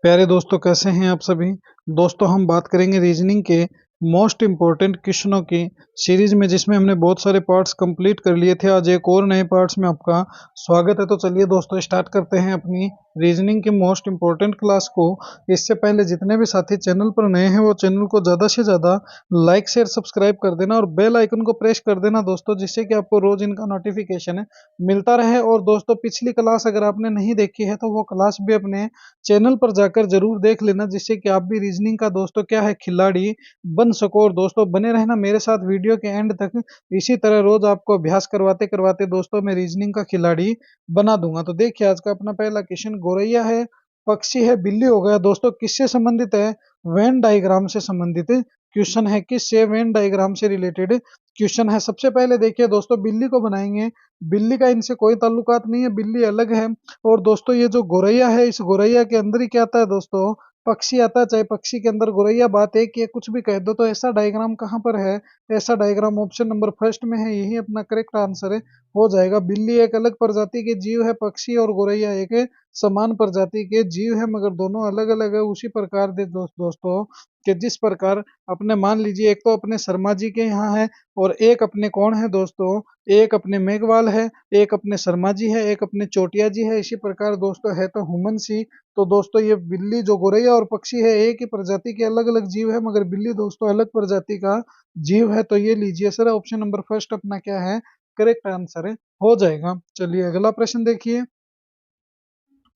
प्यारे दोस्तों, कैसे हैं आप सभी। दोस्तों, हम बात करेंगे रीजनिंग के मोस्ट इम्पोर्टेंट क्वेश्चनों की सीरीज में, जिसमें हमने बहुत सारे पार्ट्स कंप्लीट कर लिए थे। आज एक और नए पार्ट्स में आपका स्वागत है। तो चलिए दोस्तों, स्टार्ट करते हैं अपनी रीजनिंग के मोस्ट इम्पोर्टेंट क्लास को। इससे पहले जितने भी साथी चैनल पर नए हैं वो चैनल को ज़्यादा से ज़्यादा लाइक शेयर सब्सक्राइब कर देना और बेल आइकन को प्रेस कर देना दोस्तों, जिससे कि आपको रोज इनका नोटिफिकेशन मिलता रहे। और दोस्तों, पिछली क्लास अगर आपने नहीं देखी है तो वो क्लास भी अपने चैनल पर जाकर जरूर देख लेना, जिससे कि आप भी रीजनिंग का दोस्तों क्या है खिलाड़ी बन सको। और दोस्तों, बने रहना मेरे साथ वीडियो के एंड तक। इसी तरह रोज आपको अभ्यास करवाते करवाते दोस्तों मैं रीजनिंग का खिलाड़ी बना दूंगा। तो देखिए, आज का अपना पहला क्वेश्चन गोरैया है, पक्षी है, बिल्ली हो गया। दोस्तों, किससे संबंधित है? वेन डायग्राम से संबंधित क्वेश्चन है। किससे? वेन डायग्राम से रिलेटेड क्वेश्चन है। सबसे पहले देखिए दोस्तों, बिल्ली को बनाएंगे। बिल्ली का इनसे कोई ताल्लुकात नहीं है, बिल्ली अलग है। और दोस्तों, ये जो गोरैया है, इस गोरैया के अंदर ही क्या आता है दोस्तों? पक्षी आता है। चाहे पक्षी के अंदर गोरैया, बात एक ही है, कुछ भी कह दो। तो ऐसा डायग्राम कहाँ पर है? ऐसा डायग्राम ऑप्शन नंबर फर्स्ट में है, यही अपना करेक्ट आंसर हो जाएगा। बिल्ली एक अलग प्रजाति के जीव है पक्षी, और गोरैया एक समान प्रजाति के जीव है, मगर दोनों अलग अलग है। उसी प्रकार दे दोस्तों कि जिस प्रकार अपने मान लीजिए, एक तो अपने शर्मा जी के यहाँ है, और एक अपने कौन है दोस्तों? एक अपने मेघवाल है, एक अपने शर्मा जी है, एक अपने चोटिया जी है। इसी प्रकार दोस्तों है तो हुमन सी। तो दोस्तों, ये बिल्ली जो गोरैया और पक्षी है, एक ही प्रजाति के अलग अलग जीव है, मगर बिल्ली दोस्तों अलग प्रजाति का जीव है। तो ये लीजिए सर, ऑप्शन नंबर फर्स्ट अपना क्या है? करेक्ट आंसर हो जाएगा। चलिए अगला प्रश्न देखिए।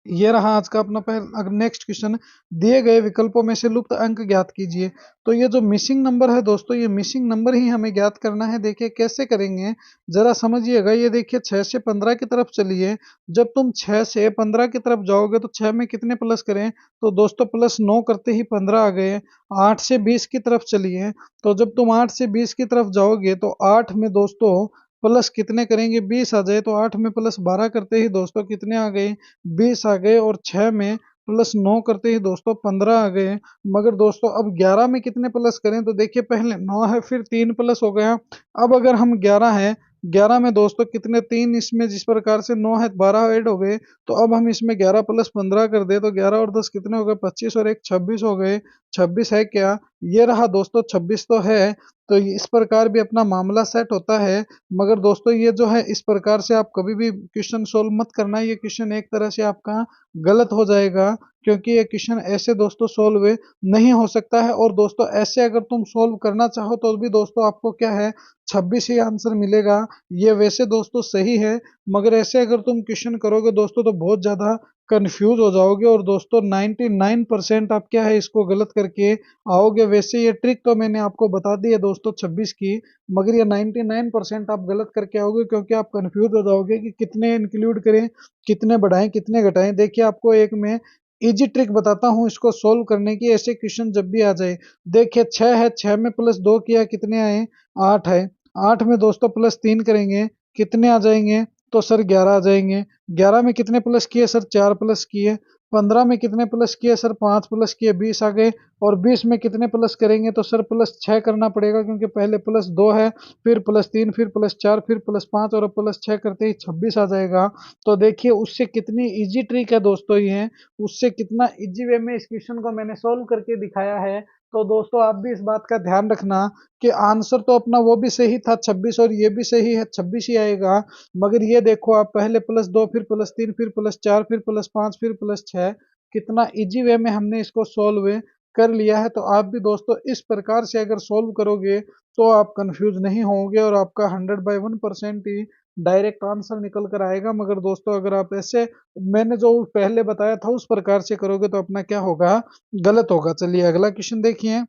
ये रहा आज का अपना पहला नेक्स्ट क्वेश्चन। दिए गए विकल्पों में से लुप्त अंक ज्ञात कीजिए। तो ये जो मिसिंग नंबर है दोस्तों, ये मिसिंग नंबर ही हमें ज्ञात करना है। देखिए कैसे करेंगे, जरा समझिएगा। ये देखिए 6 से 15 की तरफ चलिए। जब तुम 6 से 15 की तरफ जाओगे तो 6 में कितने प्लस करें? तो दोस्तों प्लस 9 करते ही 15 आ गए। 8 से 20 की तरफ चलिए। तो जब तुम 8 से 20 की तरफ जाओगे तो 8 में दोस्तों प्लस कितने करेंगे? 20 आ जाए। तो 8 में प्लस 12 करते ही दोस्तों कितने आ गए? 20 आ गए। और 6 में प्लस 9 करते ही दोस्तों 15 आ गए। मगर दोस्तों अब 11 में कितने प्लस करें? तो देखिए पहले 9 है, फिर 3 प्लस हो गया। अब अगर हम 11 है, 11 में दोस्तों कितने? 3 इसमें जिस प्रकार से 9 है, 12 ऐड हो गए। तो अब हम इसमें 11 प्लस 15 कर दे तो 11 और 10 कितने हो गए? 25 और 1 26 हो गए। 26 है क्या? ये रहा दोस्तों, 26 तो है। तो इस प्रकार भी अपना मामला सेट होता है। मगर दोस्तों, ये जो है इस प्रकार से आप कभी भी क्वेश्चन सोल्व मत करना। ये क्वेश्चन एक तरह से आपका गलत हो जाएगा, क्योंकि ये क्वेश्चन ऐसे दोस्तों सोल्व नहीं हो सकता है। और दोस्तों ऐसे अगर तुम सोल्व करना चाहो तो भी दोस्तों आपको क्या है? 26 ही आंसर मिलेगा। ये वैसे दोस्तों सही है, मगर ऐसे अगर तुम क्वेश्चन करोगे दोस्तों तो बहुत ज्यादा कंफ्यूज हो जाओगे। और दोस्तों 99% आप क्या है इसको गलत करके आओगे। वैसे ये ट्रिक तो मैंने आपको बता दी है दोस्तों 26 की, मगर ये 99% आप गलत करके आओगे, क्योंकि आप कंफ्यूज हो जाओगे कि कितने इंक्लूड करें, कितने बढ़ाएं, कितने घटाएं। देखिए आपको एक मैं इजी ट्रिक बताता हूँ इसको सोल्व करने की, ऐसे क्वेश्चन जब भी आ जाए। देखिए 6 है, 6 में प्लस 2 किया, कितने आए? 8 है। 8 में दोस्तों प्लस 3 करेंगे, कितने आ जाएंगे? तो सर 11 आ जाएंगे। 11 में कितने प्लस किए सर? 4 प्लस किए। 15 में कितने प्लस किए सर? 5 प्लस किए, 20 आ गए। और 20 में कितने प्लस करेंगे? तो सर प्लस 6 करना पड़ेगा, क्योंकि पहले प्लस 2 है, फिर प्लस 3, फिर प्लस 4, फिर प्लस 5, और अब प्लस 6 करते ही 26 आ जाएगा। तो देखिए उससे कितनी इजी ट्रिक है दोस्तों ये, उससे कितना इजी वे में इस क्वेश्चन को मैंने सोल्व करके दिखाया है। तो दोस्तों आप भी इस बात का ध्यान रखना कि आंसर तो अपना वो भी सही था 26, और ये भी सही है 26 ही आएगा। मगर ये देखो, आप पहले प्लस 2, फिर प्लस 3, फिर प्लस 4, फिर प्लस 5, फिर प्लस 6, कितना इजी वे में हमने इसको सोल्व कर लिया है। तो आप भी दोस्तों इस प्रकार से अगर सोल्व करोगे तो आप कंफ्यूज नहीं होंगे, और आपका 100/1% ही डायरेक्ट आंसर निकल कर आएगा। मगर दोस्तों अगर आप ऐसे मैंने जो पहले बताया था उस प्रकार से करोगे तो अपना क्या होगा? गलत होगा। चलिए अगला क्वेश्चन देखिए।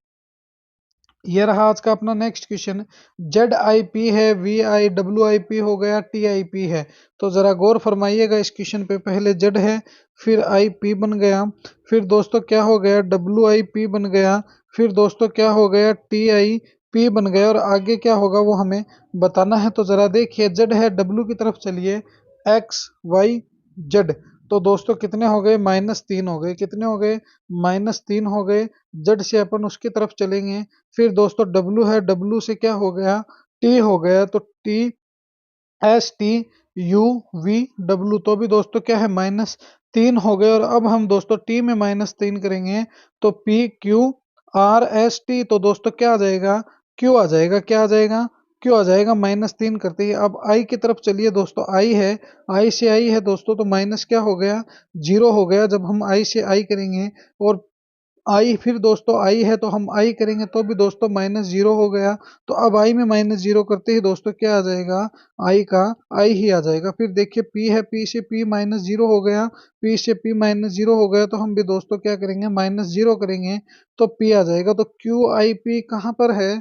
ये रहा आज का अपना नेक्स्ट क्वेश्चन। ZIP है, VIWIP हो गया, TIP है। तो जरा गौर फरमाइएगा इस क्वेश्चन पे। पहले जेड है, फिर IP बन गया, फिर दोस्तों क्या हो गया? WIP बन गया, फिर दोस्तों क्या हो गया? TIP बन गया, और आगे क्या होगा वो हमें बताना है। तो जरा देखिए, जेड है, W की तरफ चलिए, XYZ। तो दोस्तों कितने हो गए? -3 हो गए। कितने हो गए? -3 हो गए। जेड से अपन उसकी तरफ चलेंगे। फिर दोस्तों डब्लू है, डब्लू से क्या हो गया? टी हो गया। तो टी, STUV W, तो भी दोस्तों क्या है? 3 हो गए। और अब हम दोस्तों टी में -3 करेंगे तो P Q R S T, तो दोस्तों क्या आ जाएगा, क्यू आ जाएगा। क्या आ जाएगा, क्यू आ जाएगा। -3 करते ही अब आई की तरफ चलिए दोस्तों, आई है, आई से आई है दोस्तों, तो माइनस क्या हो गया, 0 हो गया जब हम आई से आई करेंगे। और आई फिर दोस्तों आई है तो हम आई करेंगे तो भी दोस्तों -0 हो गया। तो अब आई में -0 करते ही दोस्तों क्या आ जाएगा, आई का आई ही आ जाएगा। फिर देखिए पी है, पी से पी -0 हो गया, पी से पी -0 हो गया, तो हम भी दोस्तों क्या करेंगे, -0 करेंगे तो पी आ जाएगा। तो क्यू आई पी कहाँ पर है,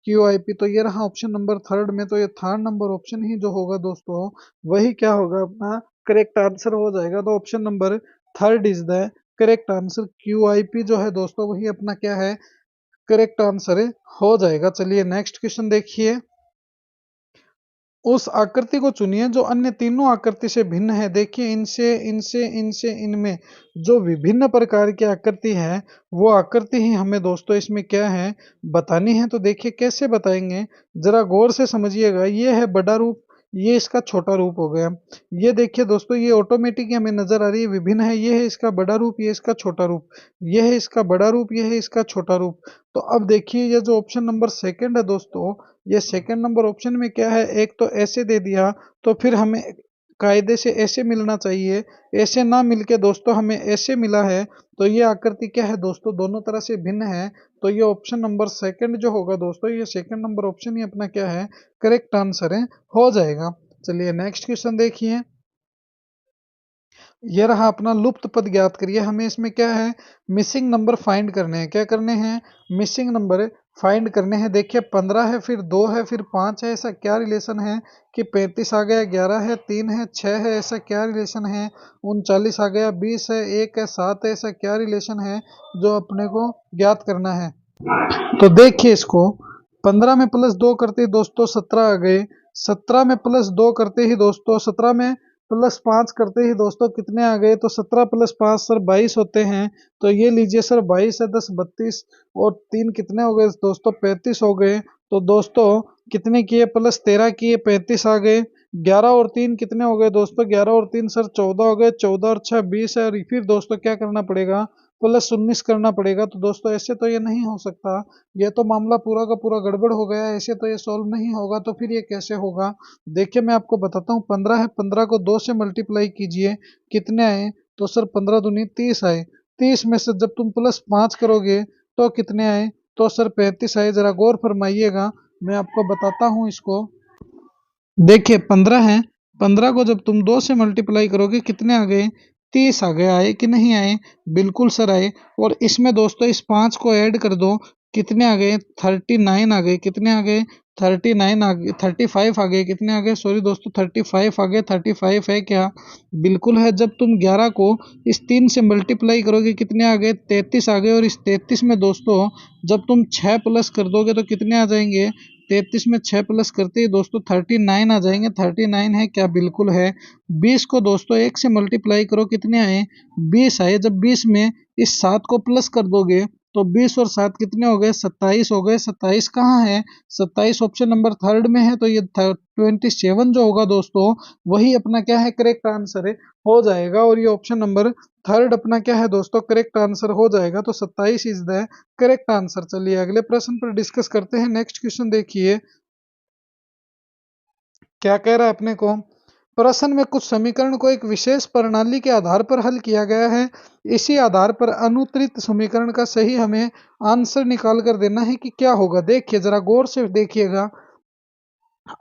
क्यू आई पी तो ये रहा ऑप्शन नंबर थर्ड में। तो ये थर्ड नंबर ऑप्शन ही जो होगा दोस्तों, वही क्या होगा, अपना करेक्ट आंसर हो जाएगा। तो option number third is the correct answer. Q I P जो है दोस्तों, वही अपना क्या है, करेक्ट आंसर हो जाएगा। चलिए नेक्स्ट क्वेश्चन देखिए। उस आकृति को चुनिए जो अन्य तीनों आकृति से भिन्न है। देखिए इनसे इनसे इनसे इनमें जो विभिन्न प्रकार की आकृति है, वो आकृति ही हमें दोस्तों इसमें क्या है, बतानी है। तो देखिए कैसे बताएंगे, जरा गौर से समझिएगा। ये है बड़ा रूप, ये इसका छोटा रूप हो गया। ये देखिए दोस्तों, ये ऑटोमेटिक हमें नजर आ रही है, विभिन्न है। ये है इसका बड़ा रूप, ये इसका छोटा रूप, ये है इसका बड़ा रूप, ये है इसका छोटा रूप। तो अब देखिए ये जो ऑप्शन नंबर सेकंड है दोस्तों, ये सेकंड नंबर ऑप्शन में क्या है, एक तो ऐसे दे दिया, तो फिर हमें कायदे से ऐसे मिलना चाहिए। ऐसे ना मिलके दोस्तों हमें ऐसे मिला है, तो ये आकृति क्या है दोस्तों, दोनों तरह से भिन्न है। तो ये ऑप्शन नंबर सेकंड जो होगा दोस्तों, ये सेकंड नंबर ऑप्शन ही अपना क्या है, करेक्ट आंसर है, हो जाएगा। चलिए नेक्स्ट क्वेश्चन देखिए। ये रहा अपना लुप्त पद, ज्ञात करिए। हमें इसमें क्या है, मिसिंग नंबर फाइंड करने हैं। क्या करने हैं, मिसिंग नंबर फाइंड करने हैं। देखिए 15 है, फिर 2 है, फिर 5 है, ऐसा क्या रिलेशन है कि 35 आ गया, 11 है, 3 है, 6 है, ऐसा क्या रिलेशन है, 39 आ गया, 20 है, 1 है, 7 है, ऐसा क्या रिलेशन है जो अपने को ज्ञात करना है। तो देखिए इसको, 15 में +2 करते ही दोस्तों 17 आ गए, 17 में +2 करते ही दोस्तों, 17 में +5 करते ही दोस्तों कितने आ गए, तो 17 + 5 सर 22 होते हैं। तो ये लीजिए सर, 22 है 10 32, और 3 कितने हो गए दोस्तों, 35 हो गए। तो दोस्तों कितने किए, +13 किए, 35 आ गए। 11 और 3 कितने हो गए दोस्तों, 11 और 3 सर 14 हो गए, 14 और 6 20 है। और फिर दोस्तों क्या करना पड़ेगा, +19 करना पड़ेगा। तो दोस्तों ऐसे तो ये नहीं हो सकता, ये तो मामला पूरा का पूरा गड़बड़ हो गया, ऐसे तो ये सॉल्व नहीं होगा। तो फिर ये कैसे होगा, देखिए मैं आपको बताता हूँ। 15 है, 15 को 2 से मल्टीप्लाई कीजिए, कितने आए, तो सर 15 दूनी 30 आए। 30 में से जब तुम +5 करोगे तो कितने आए, तो सर 35 आए। जरा गौर फरमाइएगा, मैं आपको बताता हूँ इसको। देखिए 15 है, 15 को जब तुम 2 से मल्टीप्लाई करोगे कितने आ गए, 30 आ गए। आए कि नहीं आए, बिल्कुल सर आए। और इसमें दोस्तों इस 5 को ऐड कर दो, कितने आ गए, 39 आ गए। कितने आ गए, 39 आ गए, 35 आ गए। कितने आ गए, सॉरी दोस्तों 35 आ गए। 35 है क्या, बिल्कुल है। जब तुम 11 को इस 3 से मल्टीप्लाई करोगे कितने आ गए, 33 आ गए। और इस 33 में दोस्तों जब तुम 6 प्लस कर दोगे तो कितने आ जाएंगे, 33 में 6 प्लस करते ही दोस्तों 39 आ जाएंगे। 39 है क्या, बिल्कुल है। 20 को दोस्तों 1 से मल्टीप्लाई करो, कितने आए, 20 आए। जब 20 में इस 7 को प्लस कर दोगे तो 20 और 7 कितने हो गए, 27 हो गए। 27 कहाँ है, 27 ऑप्शन नंबर थर्ड में है। तो ये 27 जो होगा दोस्तों, वही अपना क्या है, करेक्ट आंसर है, हो जाएगा। और ये ऑप्शन नंबर थर्ड अपना क्या है दोस्तों, करेक्ट आंसर हो जाएगा। तो 27 इज द करेक्ट आंसर। चलिए अगले प्रश्न पर डिस्कस करते हैं। नेक्स्ट क्वेश्चन देखिए क्या कह रहा है अपने को। प्रश्न में कुछ समीकरण को एक विशेष प्रणाली के आधार पर हल किया गया है। इसी आधार पर अनुत्तरित समीकरण का सही हमें आंसर निकाल कर देना है कि क्या होगा। देखिए जरा गौर से देखिएगा,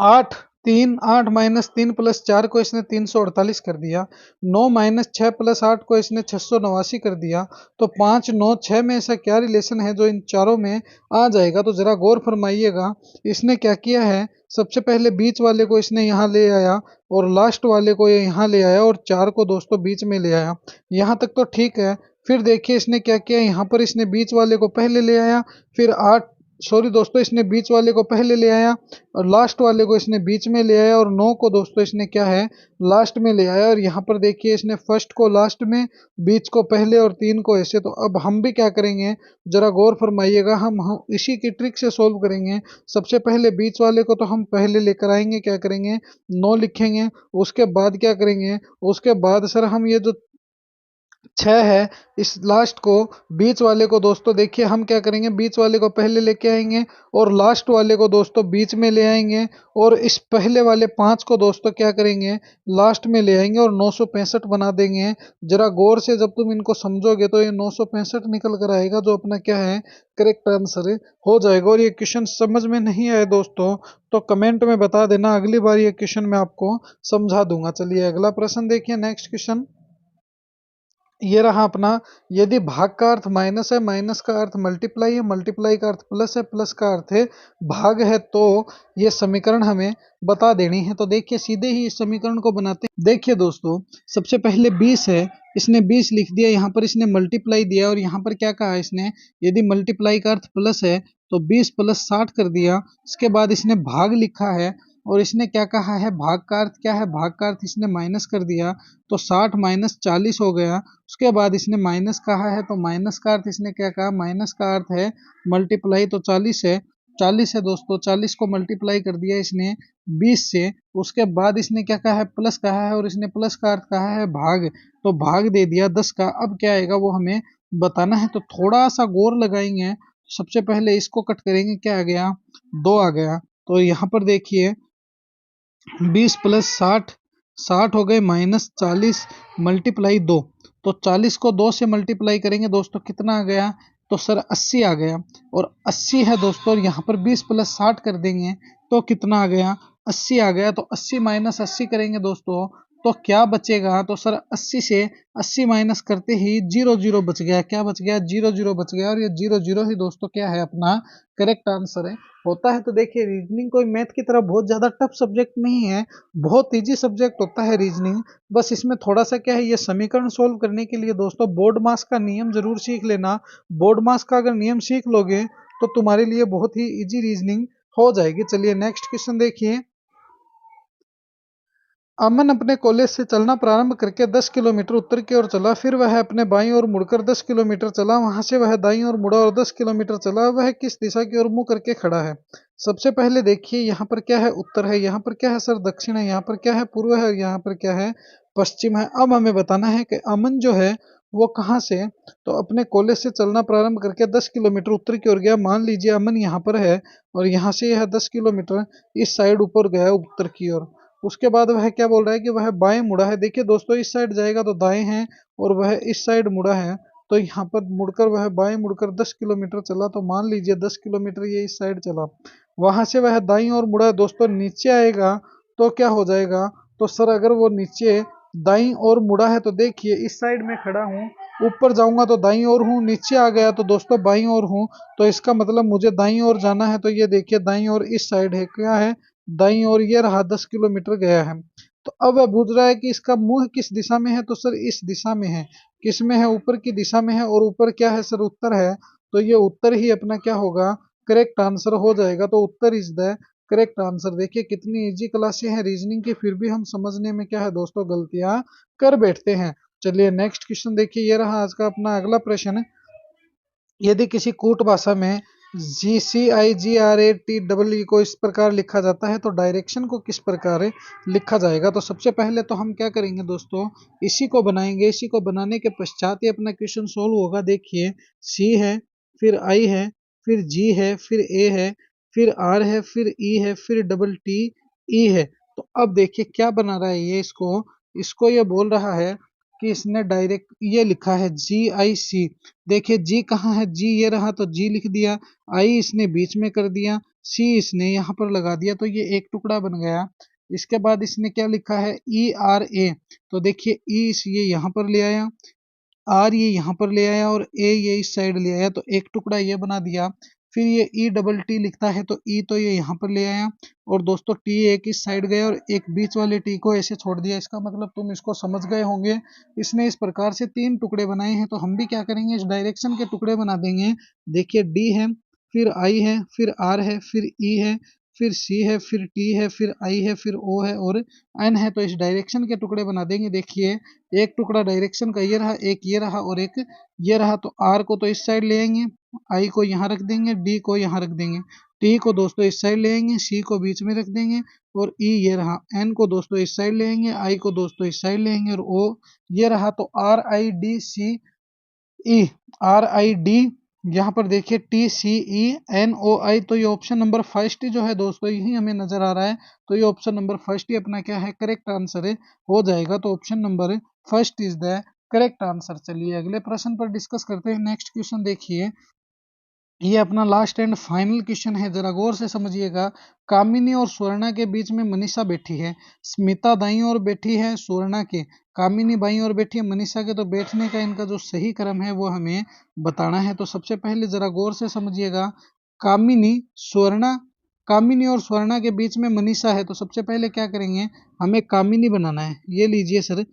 8 3 8 -3 + 4 को इसने 348 कर दिया। 9 -6 + 8 को इसने 689 कर दिया। तो 5 9 6 में ऐसा क्या रिलेशन है जो इन चारों में आ जाएगा। तो जरा गौर फरमाइएगा, इसने क्या किया है, सबसे पहले बीच वाले को इसने यहाँ ले आया, और लास्ट वाले को ये यहाँ ले आया, और 4 को दोस्तों बीच में ले आया। यहाँ तक तो ठीक है। फिर देखिए इसने क्या किया, यहाँ पर इसने बीच वाले को पहले ले आया, फिर 8 सॉरी दोस्तों इसने बीच वाले को पहले ले आया, और लास्ट वाले को इसने बीच में ले आया, और 9 को दोस्तों इसने क्या है, लास्ट में ले आया। और यहाँ पर देखिए इसने फर्स्ट को लास्ट में, बीच को पहले, और 3 को ऐसे। तो अब हम भी क्या करेंगे, जरा गौर फरमाइएगा, हम इसी की ट्रिक से सोल्व करेंगे। सबसे पहले बीच वाले को तो हम पहले लेकर आएंगे, क्या करेंगे, 9 लिखेंगे। उसके बाद क्या करेंगे, उसके बाद सर हम ये जो 6 है, इस लास्ट को बीच वाले को दोस्तों देखिए हम क्या करेंगे, बीच वाले को पहले लेके आएंगे और लास्ट वाले को दोस्तों बीच में ले आएंगे और इस पहले वाले 5 को दोस्तों क्या करेंगे, लास्ट में ले आएंगे और 965 बना देंगे। जरा गौर से जब तुम इनको समझोगे तो ये 965 निकल कर आएगा, जो अपना क्या है करेक्ट आंसर हो जाएगा। और ये क्वेश्चन समझ में नहीं आए दोस्तों तो कमेंट में बता देना, अगली बार ये क्वेश्चन मैं आपको समझा दूंगा। चलिए अगला प्रश्न देखिए, नेक्स्ट क्वेश्चन ये रहा अपना। यदि भाग का अर्थ माइनस है, माइनस का अर्थ मल्टीप्लाई है, मल्टीप्लाई का अर्थ प्लस है, प्लस का अर्थ है भाग है, तो ये समीकरण हमें बता देनी है। तो देखिए सीधे ही इस समीकरण को बनाते हैं। देखिए दोस्तों सबसे पहले 20 है, इसने 20 लिख दिया, यहाँ पर इसने मल्टीप्लाई दिया और यहाँ पर क्या कहा इसने, यदि मल्टीप्लाई का अर्थ प्लस है तो 20 प्लस 60 कर दिया। इसके बाद इसने भाग लिखा है और इसने क्या कहा है, भाग का अर्थ क्या है, भाग का अर्थ इसने माइनस कर दिया तो 60 माइनस 40 हो गया। उसके बाद इसने माइनस कहा है तो माइनस का अर्थ इसने क्या कहा, माइनस का अर्थ है मल्टीप्लाई, तो 40 है, 40 है दोस्तों, 40 को मल्टीप्लाई कर दिया इसने 20 से। उसके बाद इसने क्या कहा है, प्लस कहा है और इसने प्लस का अर्थ कहा है भाग, तो भाग दे दिया 10 का। अब क्या आएगा वो हमें बताना है, तो थोड़ा सा गौर लगाएंगे। सबसे पहले इसको कट करेंगे, क्या आ गया, 2 आ गया। तो यहाँ पर देखिए 20 प्लस 60, 60 हो गए माइनस 40 मल्टीप्लाई 2, तो 40 को 2 से मल्टीप्लाई करेंगे दोस्तों कितना आ गया, तो सर 80 आ गया। और 80 है दोस्तों, और यहाँ पर 20 प्लस 60 कर देंगे तो कितना आ गया, 80 आ गया। तो 80 माइनस 80 करेंगे दोस्तों तो क्या बचेगा, तो सर 80 से 80 माइनस करते ही 0 0 बच गया, क्या बच गया, 0 0 बच गया। और ये 0 0 ही दोस्तों क्या है अपना करेक्ट आंसर है होता है। तो देखिए रीजनिंग कोई मैथ की तरह बहुत ज़्यादा टफ सब्जेक्ट नहीं है, बहुत इजी सब्जेक्ट होता है रीजनिंग। बस इसमें थोड़ा सा क्या है, ये समीकरण सोल्व करने के लिए दोस्तों बोर्ड मास का नियम जरूर सीख लेना। बोर्ड मास का अगर नियम सीख लोगे तो तुम्हारे लिए बहुत ही इजी रीजनिंग हो जाएगी। चलिए नेक्स्ट क्वेश्चन देखिए। अमन अपने कॉलेज से चलना प्रारंभ करके 10 किलोमीटर उत्तर की ओर चला, फिर वह अपने बाईं ओर मुड़कर 10 किलोमीटर चला, वहां से वह दाईं ओर मुड़ा और 10 किलोमीटर चला। वह किस दिशा की ओर मुंह करके खड़ा है। सबसे पहले देखिए यहाँ पर क्या है, उत्तर है, यहाँ पर क्या है सर, दक्षिण है, यहाँ पर क्या है, पूर्व है, और यहाँ पर क्या है, पश्चिम है। अब हमें बताना है कि अमन जो है वो कहाँ से, तो अपने कॉलेज से चलना प्रारंभ करके 10 किलोमीटर उत्तर की ओर गया। मान लीजिए अमन यहाँ पर है और यहाँ से यह 10 किलोमीटर इस साइड ऊपर गया उत्तर की ओर। उसके बाद वह क्या बोल रहा है कि वह बाएं मुड़ा है। देखिए दोस्तों इस साइड जाएगा तो दाएं है और वह इस साइड मुड़ा है, तो यहाँ पर मुड़कर वह बाएं मुड़कर 10 किलोमीटर चला। तो मान लीजिए 10 किलोमीटर ये इस साइड चला, वहां से वह दाईं ओर मुड़ा दोस्तों, नीचे आएगा तो क्या हो जाएगा, तो सर अगर वो नीचे दाईं ओर मुड़ा है तो देखिए इस साइड में खड़ा हूँ, ऊपर जाऊंगा तो दाईं ओर हूँ, नीचे आ गया तो दोस्तों बाईं ओर हूँ, तो इसका मतलब मुझे दाईं ओर जाना है। तो ये देखिए दाईं ओर इस साइड है, क्या है, दाईं ओर, ये रहा 10 किलोमीटर गया है। तो अब वह पूछ रहा है कि इसका मुंह किस दिशा में है, तो सर इस दिशा में है, किस में है, ऊपर की दिशा में है, और ऊपर क्या है सर, उत्तर है, तो ये उत्तर ही अपना क्या होगा, करेक्ट आंसर हो जाएगा। तो उत्तर इज द करेक्ट आंसर। देखिए कितनी इजी क्लासें हैं रीजनिंग की, फिर भी हम समझने में क्या है दोस्तों गलतियां कर बैठते हैं। चलिए नेक्स्ट क्वेश्चन देखिए, ये रहा आज का अपना अगला प्रश्न। यदि किसी कूट भाषा में GCIGRATEE को इस प्रकार लिखा जाता है तो डायरेक्शन को किस प्रकार लिखा जाएगा। तो सबसे पहले तो हम क्या करेंगे दोस्तों, इसी को बनाएंगे। इसी को बनाने के पश्चात ही अपना क्वेश्चन सोल्व होगा। देखिए C है, फिर I है, फिर G है, फिर A है, फिर R है, फिर E है, फिर TTE है। तो अब देखिए क्या बना रहा है ये, इसको इसको ये बोल रहा है कि इसने डायरेक्ट ये लिखा है GIC। देखिए जी कहाँ है, जी ये रहा तो जी लिख दिया, आई इसने बीच में कर दिया, सी इसने यहाँ पर लगा दिया, तो ये एक टुकड़ा बन गया। इसके बाद इसने क्या लिखा है, ERA, तो देखिए ई ये यहाँ पर ले आया, आर ये यहाँ पर ले आया और ए ये इस साइड ले आया, तो एक टुकड़ा ये बना दिया। फिर ये E लिखता है तो ई तो ये यहाँ पर ले आया और दोस्तों टी एक इस साइड गया और एक बीच वाले टी को ऐसे छोड़ दिया। इसका मतलब तुम इसको समझ गए होंगे। इसने इस प्रकार से 3 टुकड़े बनाए हैं, तो हम भी क्या करेंगे, इस डायरेक्शन के टुकड़े बना देंगे। देखिए डी है, फिर आई है, फिर आर है, फिर ई है, फिर सी है, फिर टी है, फिर आई है, फिर ओ है और एन है। तो इस डायरेक्शन के टुकड़े बना देंगे। देखिए एक टुकड़ा डायरेक्शन का ये रहा, एक ये रहा और एक ये रहा। तो आर को तो इस साइड ले आएंगे, आई को यहाँ रख देंगे, डी को यहाँ रख देंगे, टी को दोस्तों इस साइड ले आएंगे, सी को बीच में रख देंगे और ई ये रहा, एन को दोस्तों इस साइड ले आएंगे, आई को दोस्तों इस साइड ले आएंगे और ओ ये रहा। तो R I D C E, R I D, यहाँ पर देखिए T C E N O आई, तो ये ऑप्शन नंबर फर्स्ट जो है दोस्तों यही हमें नजर आ रहा है। तो ये ऑप्शन नंबर फर्स्ट ही अपना क्या है, करेक्ट आंसर है, हो जाएगा। तो option number first is the correct answer. चलिए अगले प्रश्न पर डिस्कस करते हैं। नेक्स्ट क्वेश्चन देखिए, ये अपना लास्ट एंड फाइनल क्वेश्चन है, जरा गौर से समझिएगा। कामिनी और स्वर्णा के बीच में मनीषा बैठी है, स्मिता दाईं ओर बैठी है स्वर्णा के, कामिनी बाईं ओर बैठी है मनीषा के। तो बैठने का इनका जो सही क्रम है वो हमें बताना है। तो सबसे पहले जरा गौर से समझिएगा, कामिनी स्वर्णा, कामिनी और स्वर्णा के बीच में मनीषा है, तो सबसे पहले क्या करेंगे, हमें कामिनी बनाना है। ये लीजिए सर,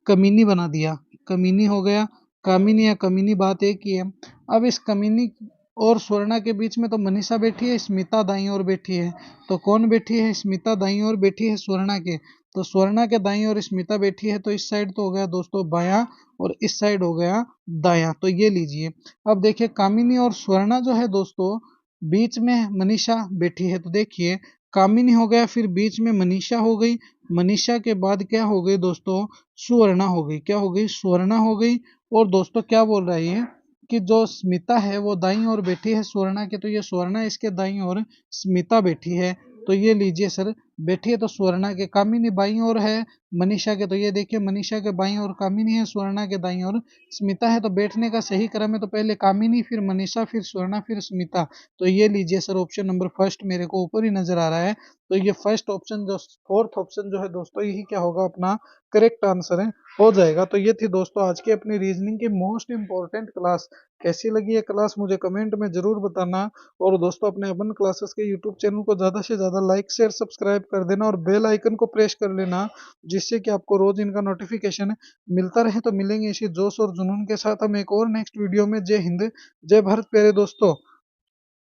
कमीनी बना दिया, कमीनी हो गया। कामिनी या कमीनी बात एक ही है। अब इस कमीनी और स्वर्णा के बीच में तो मनीषा बैठी है, स्मिता दाईं ओर बैठी है। तो कौन बैठी है, स्मिता दाईं ओर बैठी है स्वर्णा के। तो स्वर्णा के दाईं ओर स्मिता बैठी है, तो इस साइड तो हो गया दोस्तों बायां और इस साइड हो गया दायां। तो ये लीजिए। अब देखिए कामिनी और स्वर्णा जो है दोस्तों, बीच में मनीषा बैठी है। तो देखिए कामिनी हो गया, फिर बीच में मनीषा हो गई, मनीषा के बाद क्या हो गई दोस्तों, सुवर्णा हो गई। क्या हो गई, सुवर्णा हो गई। और दोस्तों क्या बोल रहा है ये, कि जो स्मिता है वो दाईं ओर बैठी है स्वर्णा के, तो ये स्वर्णा इसके दाईं ओर स्मिता बैठी है। तो ये लीजिए सर, बैठी है तो स्वर्णा के, कामिनी बाईं ओर है मनीषा के, तो ये देखिए मनीषा के बाईं ओर कामिनी है, स्वर्णा के दाईं ओर स्मिता है। तो बैठने का सही क्रम है तो पहले कामिनी, फिर मनीषा, फिर स्वर्णा, फिर स्मिता। तो ये लीजिए सर, ऑप्शन नंबर फर्स्ट मेरे को ऊपर ही नजर आ रहा है। तो ये फर्स्ट ऑप्शन जो, फोर्थ ऑप्शन जो है दोस्तों, यही क्या होगा, अपना करेक्ट आंसर है, हो जाएगा। तो ये थी दोस्तों आज की अपनी रीजनिंग की मोस्ट इंपॉर्टेंट क्लास। कैसी लगी ये क्लास मुझे कमेंट में जरूर बताना। और दोस्तों अपने अपन क्लासेस के यूट्यूब चैनल को ज़्यादा से ज़्यादा लाइक शेयर सब्सक्राइब कर देना और बेल आइकन को प्रेस कर लेना, जिससे कि आपको रोज इनका नोटिफिकेशन मिलता रहे। तो मिलेंगे इसी जोश और जुनून के साथ हम एक और नेक्स्ट वीडियो में। जय हिंद, जय भारत प्यारे दोस्तों।